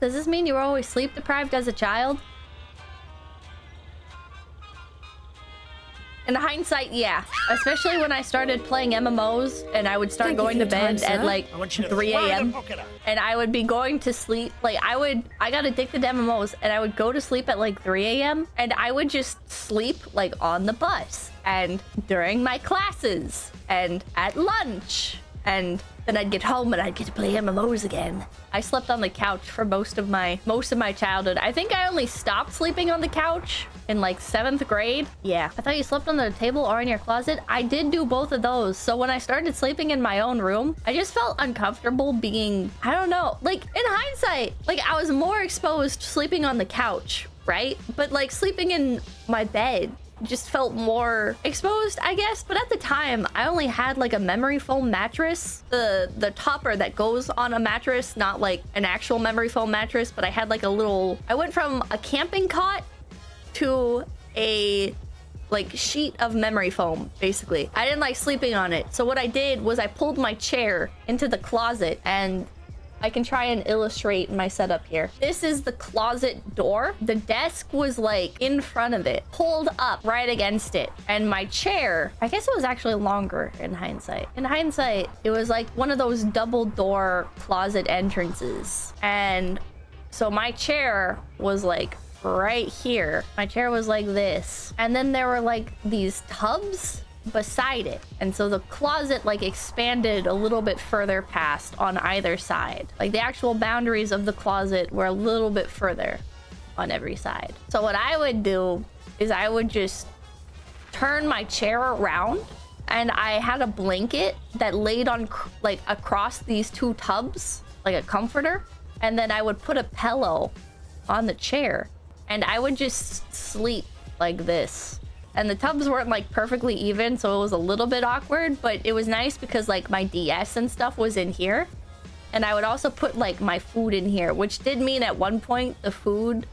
Does this mean you were always sleep deprived as a child? In hindsight, yeah. Especially when I started playing MMOs and I would start going to bed at like 3 a.m. and I would be going to sleep. Like I got addicted to MMOs and I would go to sleep at like 3 a.m. and I would just sleep like on the bus and during my classes and at lunch. And then I'd get home and I'd get to play MMOs again. I slept on the couch for most of my childhood. I think I only stopped sleeping on the couch in like 7th grade. Yeah. I thought you slept on the table or in your closet. I did do both of those. So when I started sleeping in my own room, I just felt uncomfortable being, I don't know, like in hindsight, like I was more exposed sleeping on the couch, right? But like sleeping in my bed just felt more exposed, I guess. But at the time, I only had like a memory foam mattress, the topper that goes on a mattress, not like an actual memory foam mattress, but I had like a little, I went from a camping cot to a like sheet of memory foam, basically. I didn't like sleeping on it. So what I did was I pulled my chair into the closet, and I can try and illustrate my setup here. This is the closet door. The desk was like in front of it, pulled up right against it. And my chair, I guess it was actually longer in hindsight. In hindsight, it was like one of those double door closet entrances. And so my chair was like right here. My chair was like this. And then there were like these tubs beside it, and so the closet like expanded a little bit further past on either side. Like the actual boundaries of the closet were a little bit further on every side. So what I would do is I would just turn my chair around, and I had a blanket that laid on like across these two tubs, like a comforter, and then I would put a pillow on the chair and I would just sleep like this. And the tubs weren't like perfectly even, so it was a little bit awkward, but it was nice because like my DS and stuff was in here. And I would also put like my food in here, which did mean at one point the food,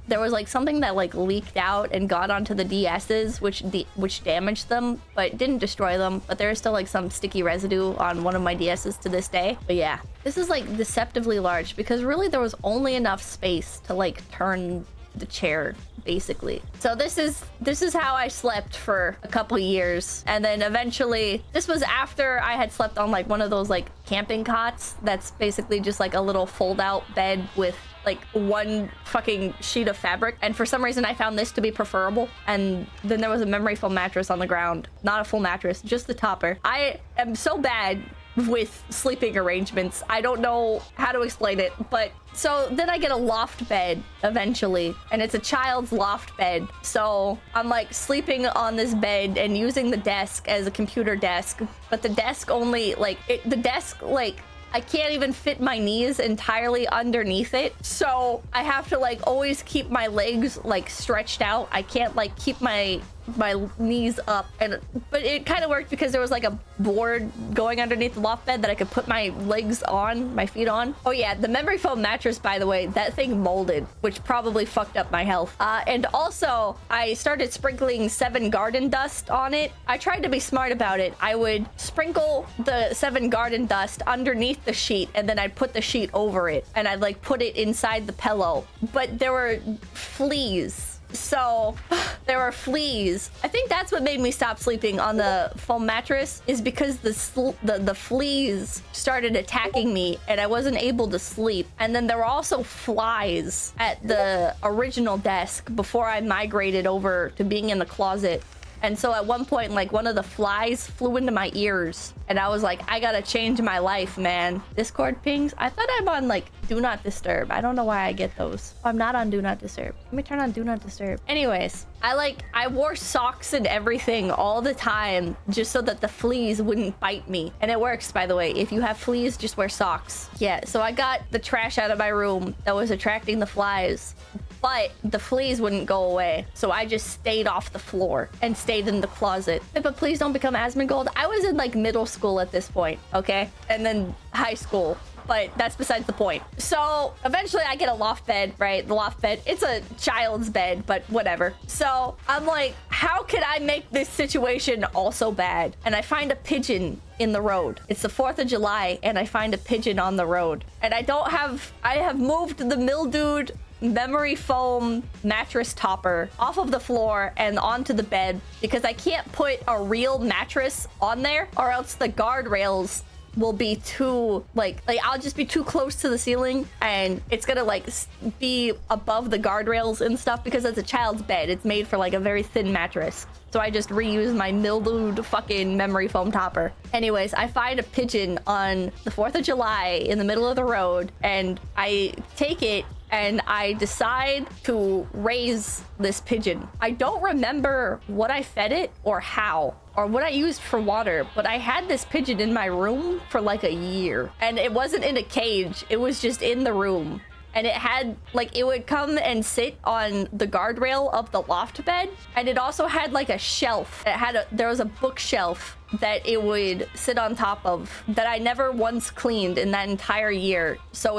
there was like something that like leaked out and got onto the DSs, which damaged them, but didn't destroy them. But there is still like some sticky residue on one of my DSs to this day. But yeah, this is like deceptively large because really there was only enough space to like turn the chair, basically. So this is how I slept for a couple years. And then eventually, this was after I had slept on like one of those like camping cots that's basically just like a little fold out bed with like one fucking sheet of fabric. And for some reason I found this to be preferable. And then there was a memory foam mattress on the ground, not a full mattress, just the topper. I am so bad with sleeping arrangements. I don't know how to explain it, but so then I get a loft bed eventually, and it's a child's loft bed. So I'm like sleeping on this bed and using the desk as a computer desk, but the desk only like I can't even fit my knees entirely underneath it. So I have to like always keep my legs like stretched out. I can't like keep my knees up, but it kind of worked because there was like a board going underneath the loft bed that I could put my legs on, my feet on. Oh yeah, the memory foam mattress, by the way, that thing molded, which probably fucked up my health. And also I started sprinkling 7 garden dust on it. I tried to be smart about it. I would sprinkle the 7 garden dust underneath the sheet, and then I'd put the sheet over it, and I'd like put it inside the pillow. But there were fleas. So there were fleas. I think that's what made me stop sleeping on the foam mattress, is because the fleas started attacking me and I wasn't able to sleep. And then there were also flies at the original desk before I migrated over to being in the closet. And so at one point, like one of the flies flew into my ears, and I was like, I gotta change my life, man. Discord pings. I thought I'm on like do not disturb. I don't know why I get those. I'm not on do not disturb. Let me turn on do not disturb. Anyways, I wore socks and everything all the time just so that the fleas wouldn't bite me. And it works, by the way. If you have fleas, just wear socks. Yeah, so I got the trash out of my room that was attracting the flies, but the fleas wouldn't go away. So I just stayed off the floor and stayed in the closet. Pippa, please don't become Asmongold. I was in like middle school at this point, okay? And then high school. but that's besides the point. So eventually I get a loft bed, right? The loft bed, it's a child's bed, but whatever. So I'm like, how could I make this situation also bad? And I find a pigeon in the road. It's the 4th of July and I find a pigeon on the road. And I have moved the mildewed memory foam mattress topper off of the floor and onto the bed because I can't put a real mattress on there or else the guardrails will be too like I'll just be too close to the ceiling and it's gonna like be above the guardrails and stuff because it's a child's bed. It's made for like a very thin mattress. So I just reuse my mildewed fucking memory foam topper. Anyways, I find a pigeon on the 4th of July in the middle of the road and I take it and I decide to raise this pigeon. I don't remember what I fed it or how or what I used for water, but I had this pigeon in my room for like a year and it wasn't in a cage. It was just in the room. And it had like, it would come and sit on the guardrail of the loft bed. And it also had like a shelf. There was a bookshelf that it would sit on top of that I never once cleaned in that entire year. So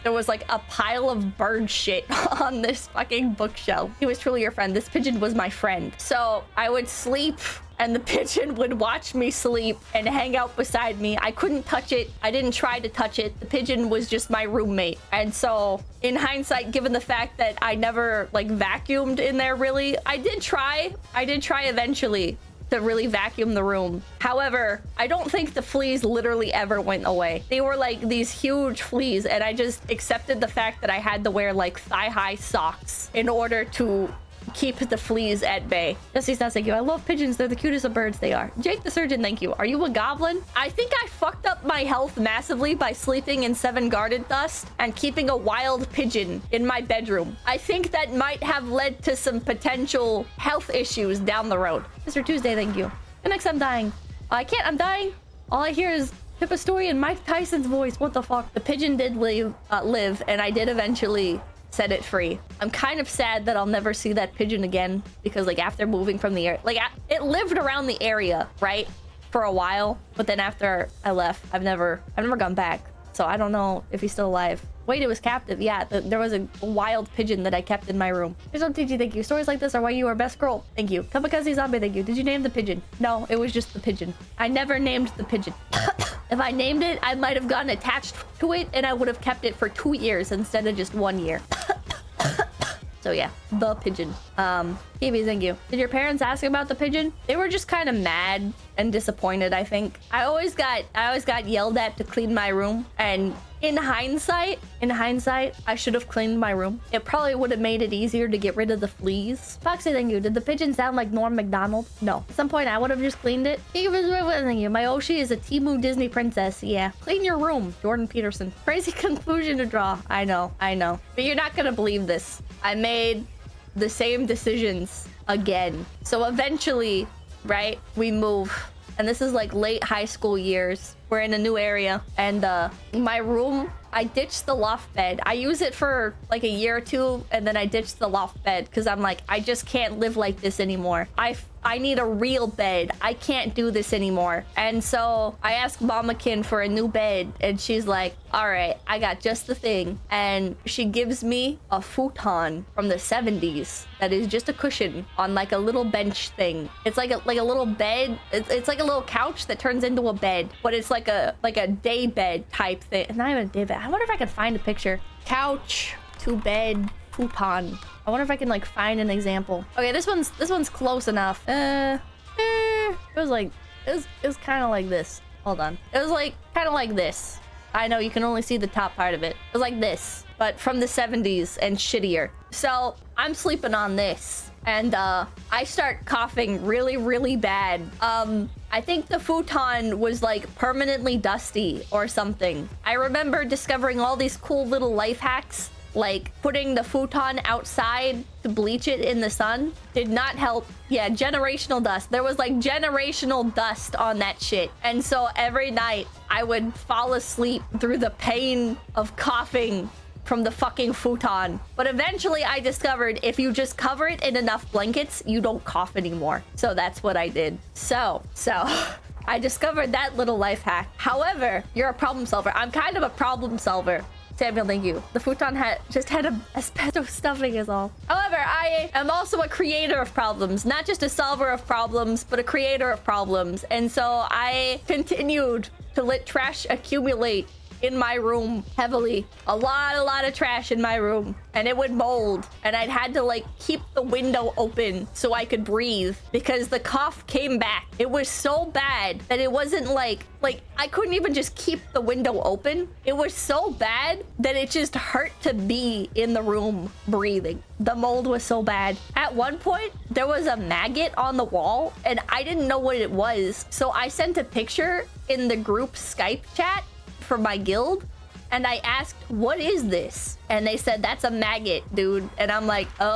there was like a pile of bird shit on this fucking bookshelf. He was truly your friend. This pigeon was my friend. So I would sleep and the pigeon would watch me sleep and hang out beside me. I couldn't touch it. I didn't try to touch it. The pigeon was just my roommate. And so in hindsight, given the fact that I never like vacuumed in there really, I did try eventually to really vacuum the room. However, I don't think the fleas literally ever went away. They were like these huge fleas and I just accepted the fact that I had to wear like thigh-high socks in order to keep the fleas at bay. Jesse says, thank you. I love pigeons. They're the cutest of birds. They are. Jake the Surgeon, thank you. Are you a goblin? I think I fucked up my health massively by sleeping in 7 guarded dust and keeping a wild pigeon in my bedroom. I think that might have led to some potential health issues down the road. Mr. Tuesday, thank you. And next, I'm dying. I'm dying. All I hear is Pippa's story and Mike Tyson's voice. What the fuck? The pigeon did live, and I did eventually set it free. I'm kind of sad that I'll never see that pigeon again because like after moving from the area, like it lived around the area, right? For a while, but then after I left, I've never gone back. So I don't know if he's still alive. Wait, it was captive. Yeah, there was a wild pigeon that I kept in my room. Here's on TG, thank you. Stories like this are why you are best girl. Thank you. Kamikaze Zombie, thank you. Did you name the pigeon? No, it was just the pigeon. I never named the pigeon. If I named it, I might have gotten attached to it and I would have kept it for 2 years instead of just 1 year. So yeah, the pigeon. Kiwi, thank you. Did your parents ask about the pigeon? They were just kind of mad and disappointed, I think. I always got yelled at to clean my room, and in hindsight, I should have cleaned my room. It probably would have made it easier to get rid of the fleas. Foxy, thank you. Did the pigeon sound like Norm Macdonald? No. At some point, I would have just cleaned it. Thank you. My Oshi is a Temu Disney princess. Yeah. Clean your room. Jordan Peterson. Crazy conclusion to draw. I know. But you're not gonna believe this. I made the same decisions again. So eventually, right, we move. And this is like late high school years. We're in a new area, and my room, I ditched the loft bed. I use it for like a year or two, and then I ditched the loft bed because I'm like, I just can't live like this anymore. I need a real bed. I can't do this anymore. And so I asked Mamakin for a new bed, and she's like, all right, I got just the thing. And she gives me a futon from the 70s that is just a cushion on like a little bench thing. It's like a little bed. It's like a little couch that turns into a bed, but it's like a day bed type thing. Not even a day bed. I wonder if I could find a picture. Couch to bed futon. I wonder if I can like find an example. Okay, this one's close enough. It was kind of like this. Hold on. It was like kind of like this. I know you can only see the top part of it. It was like this, but from the 70s and shittier. So I'm sleeping on this, and I start coughing really, really bad. I think the futon was like permanently dusty or something. I remember discovering all these cool little life hacks, like putting the futon outside to bleach it in the sun. Did not help. Yeah, generational dust. There was like generational dust on that shit. And so every night I would fall asleep through the pain of coughing from the fucking futon. But eventually I discovered if you just cover it in enough blankets, you don't cough anymore. So that's what I did. So I discovered that little life hack. However, you're a problem solver. I'm kind of a problem solver. Samuel, thank you. The futon just had a asbestos stuffing is all. However, I am also a creator of problems. Not just a solver of problems, but a creator of problems. And so I continued to let trash accumulate in my room heavily. A lot of trash in my room. And it would mold. And I'd had to like keep the window open so I could breathe because the cough came back. It was so bad that it wasn't like I couldn't even just keep the window open. It was so bad that it just hurt to be in the room breathing. The mold was so bad. At one point, there was a maggot on the wall and I didn't know what it was. So I sent a picture in the group Skype chat for my guild and I asked, what is this? And they said, that's a maggot, dude. And I'm like, oh,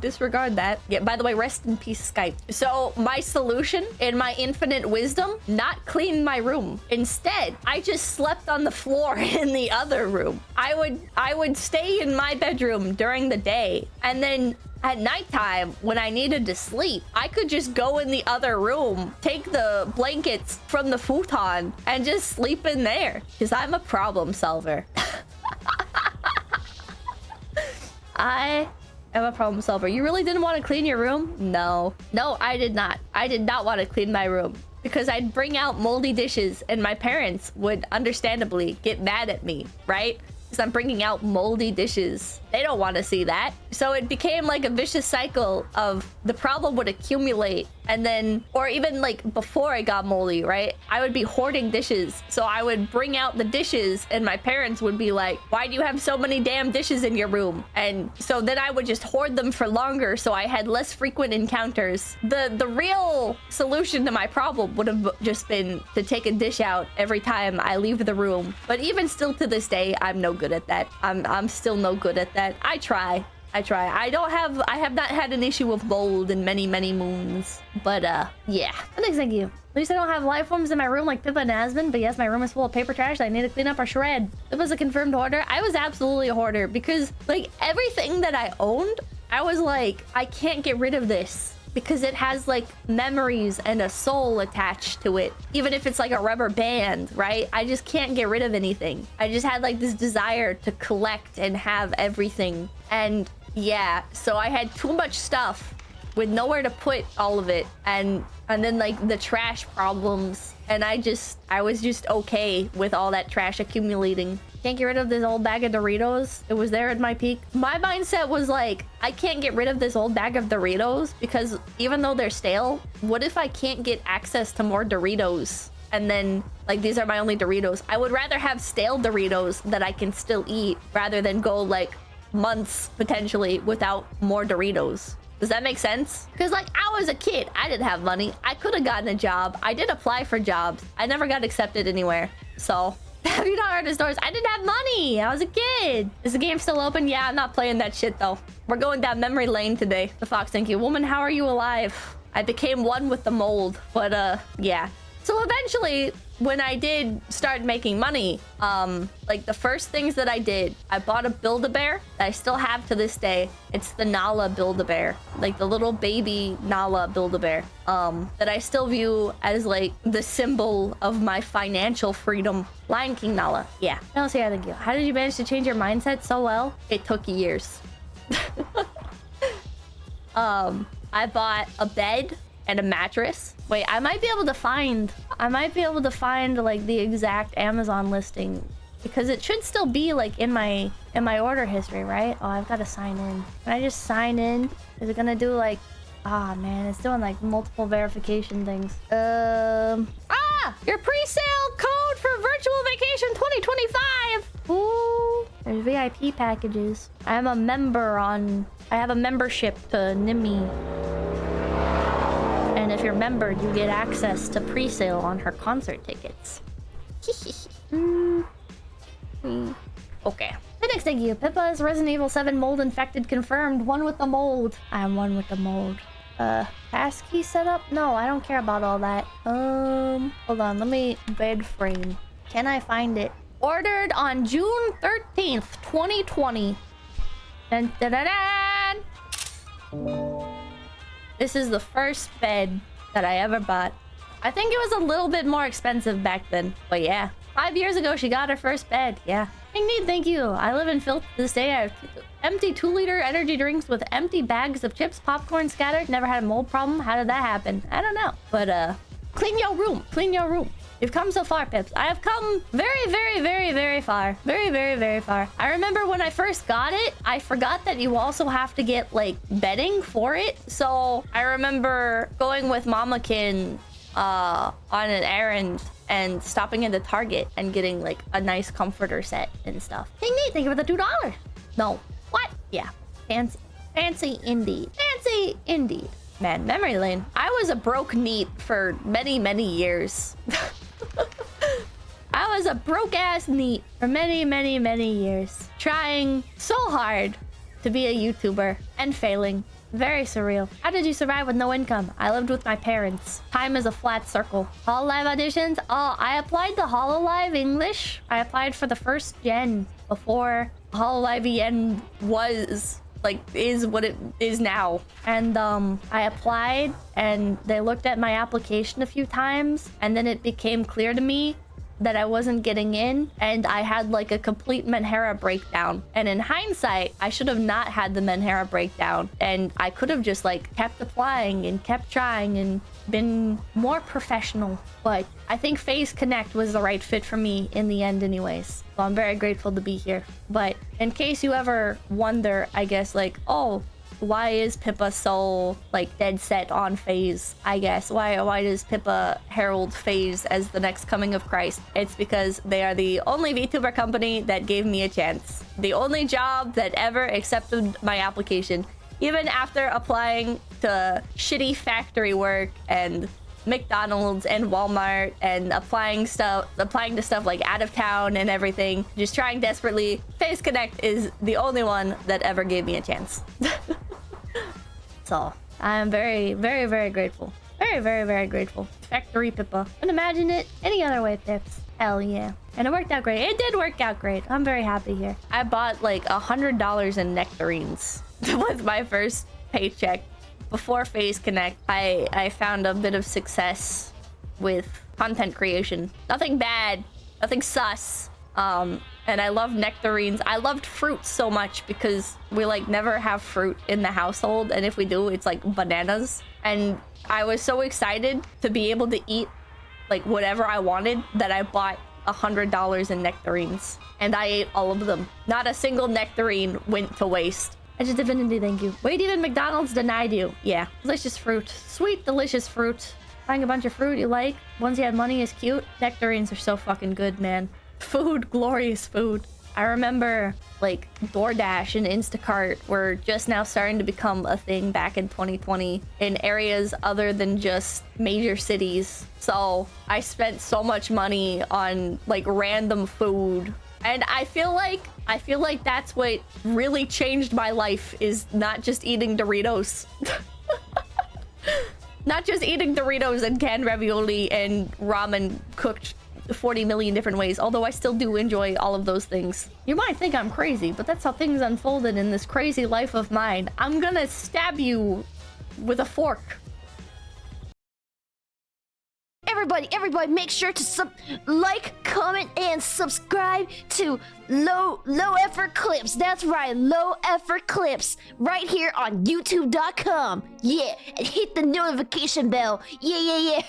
disregard that. Yeah, by the way, rest in peace, Skype. So my solution in my infinite wisdom, not clean my room. Instead, I just slept on the floor in the other room. I would stay in my bedroom during the day and then at nighttime, when I needed to sleep, I could just go in the other room, take the blankets from the futon, and just sleep in there. Because I'm a problem solver. I am a problem solver. You really didn't want to clean your room? No. No, I did not. I did not want to clean my room. Because I'd bring out moldy dishes, and my parents would understandably get mad at me, right? Because I'm bringing out moldy dishes. They don't want to see that. So it became like a vicious cycle of the problem would accumulate and then, or even like before I got moldy, right? I would be hoarding dishes. So I would bring out the dishes and my parents would be like, why do you have so many damn dishes in your room? And so then I would just hoard them for longer. So I had less frequent encounters. The real solution to my problem would have just been to take a dish out every time I leave the room. But even still to this day, I'm no good at that. I'm still no good at that. I try. I have not had an issue with mold in many moons. But yeah. Thank you. At least I don't have life forms in my room like Pippa and Asmon, but yes, my room is full of paper trash that I need to clean up or shred. It was a confirmed hoarder. I was absolutely a hoarder because like everything that I owned, I was like, I can't get rid of this because it has like memories and a soul attached to it. Even if it's like a rubber band, right? I just can't get rid of anything. I just had like this desire to collect and have everything. And yeah, so I had too much stuff with nowhere to put all of it. And then like the trash problems. And I was just okay with all that trash accumulating. Can't get rid of this old bag of Doritos. It was there at my peak. My mindset was like, I can't get rid of this old bag of Doritos because even though they're stale, what if I can't get access to more Doritos? And then like, these are my only Doritos. I would rather have stale Doritos that I can still eat rather than go like months potentially without more Doritos. Does that make sense? Because like I was a kid, I didn't have money. I could have gotten a job. I did apply for jobs. I never got accepted anywhere. So have you not heard the stories? I didn't have money. I was a kid. Is the game still open? Yeah, I'm not playing that shit though. We're going down memory lane today. The Fox, thank you. Woman, how are you alive? I became one with the mold, but yeah. So eventually, when I did start making money, like the first things that I did, I bought a Build-A-Bear that I still have to this day. It's the Nala Build-A-Bear, like the little baby Nala Build-A-Bear, that I still view as like the symbol of my financial freedom. Lion King Nala, yeah. I'll say thank you. How did you manage to change your mindset so well? It took years. I bought a bed and a mattress. Wait, I might be able to find like the exact Amazon listing because it should still be like in my order history, right? Oh, I've got to sign in. Can I just sign in? Is it gonna do like, ah, man, it's doing like multiple verification things. Your pre-sale code for virtual vacation 2025. Ooh, there's VIP packages. I have a membership to Nimmy. And if you're a member, you get access to pre-sale on her concert tickets. Okay. Next, thank you. Pippa is Resident Evil 7 mold infected confirmed. One with the mold. I am one with the mold. Passkey setup? No, I don't care about all that. Hold on. Let me bed frame. Can I find it? Ordered on June 13th, 2020. Dun, dun, dun, dun. This is the first bed that I ever bought. I think it was a little bit more expensive back then, but yeah. 5 years ago, she got her first bed. Yeah. Indeed, thank you. I live in filth to this day. I have empty 2-liter energy drinks with empty bags of chips, popcorn scattered. Never had a mold problem. How did that happen? I don't know. But clean your room. Clean your room. You've come so far, Pips. I have come very, very, very, very far. Very, very, very far. I remember when I first got it, I forgot that you also have to get, like, bedding for it. So I remember going with Mamakin on an errand and stopping into Target and getting, like, a nice comforter set and stuff. Ding ding, thank you for the $2. No. What? Yeah. Fancy. Fancy indeed. Fancy indeed. Man, memory lane. I was a broke neat for many, many years. I was a broke-ass neat for many, many, many years. Trying so hard to be a YouTuber and failing. Very surreal. How did you survive with no income? I lived with my parents. Time is a flat circle. Hololive auditions? Oh, I applied to Hololive English. I applied for the first gen before Hololive EN was... like, is what it is now. And I applied and they looked at my application a few times and then it became clear to me that I wasn't getting in and I had like a complete Menhera breakdown. And in hindsight, I should have not had the Menhera breakdown and I could have just like kept applying and kept trying and been more professional. But I think Phase Connect was the right fit for me in the end anyways. So I'm very grateful to be here. But in case you ever wonder, I guess, like, oh, why is Pippa so, like, dead set on Phase? I guess. Why does Pippa herald Phase as the next coming of Christ? It's because they are the only VTuber company that gave me a chance. The only job that ever accepted my application. Even after applying to shitty factory work and McDonald's and Walmart and applying to stuff like out of town and everything, just trying desperately, Phase Connect is the only one that ever gave me a chance. So I am very, very, very grateful. Very, very, very grateful. Factory Pippa. Couldn't imagine it any other way, Pips. Hell yeah. And it worked out great. It did work out great. I'm very happy here. I bought like $100 in nectarines. That was my first paycheck. Before Phase Connect, I found a bit of success with content creation. Nothing bad, nothing sus. And I love nectarines. I loved fruit so much because we like never have fruit in the household, and if we do, it's like bananas. And I was so excited to be able to eat like whatever I wanted that I bought $100 in nectarines, and I ate all of them. Not a single nectarine went to waste. I just divinity, thank you. Wait, even McDonald's denied you. Yeah, delicious fruit. Sweet, delicious fruit. Buying a bunch of fruit you like, once you have money is cute. Nectarines are so fucking good, man. Food, glorious food. I remember, like, DoorDash and Instacart were just now starting to become a thing back in 2020 in areas other than just major cities. So I spent so much money on, like, random food. And I feel like that's what really changed my life, is not just eating Doritos. Not just eating Doritos and canned ravioli and ramen cooked 40 million different ways, although I still do enjoy all of those things. You might think I'm crazy, but that's how things unfolded in this crazy life of mine. I'm gonna stab you with a fork. Everybody, make sure to like, comment, and subscribe to Low Effort Clips. That's right, Low Effort Clips, right here on YouTube.com. Yeah, and hit the notification bell. Yeah.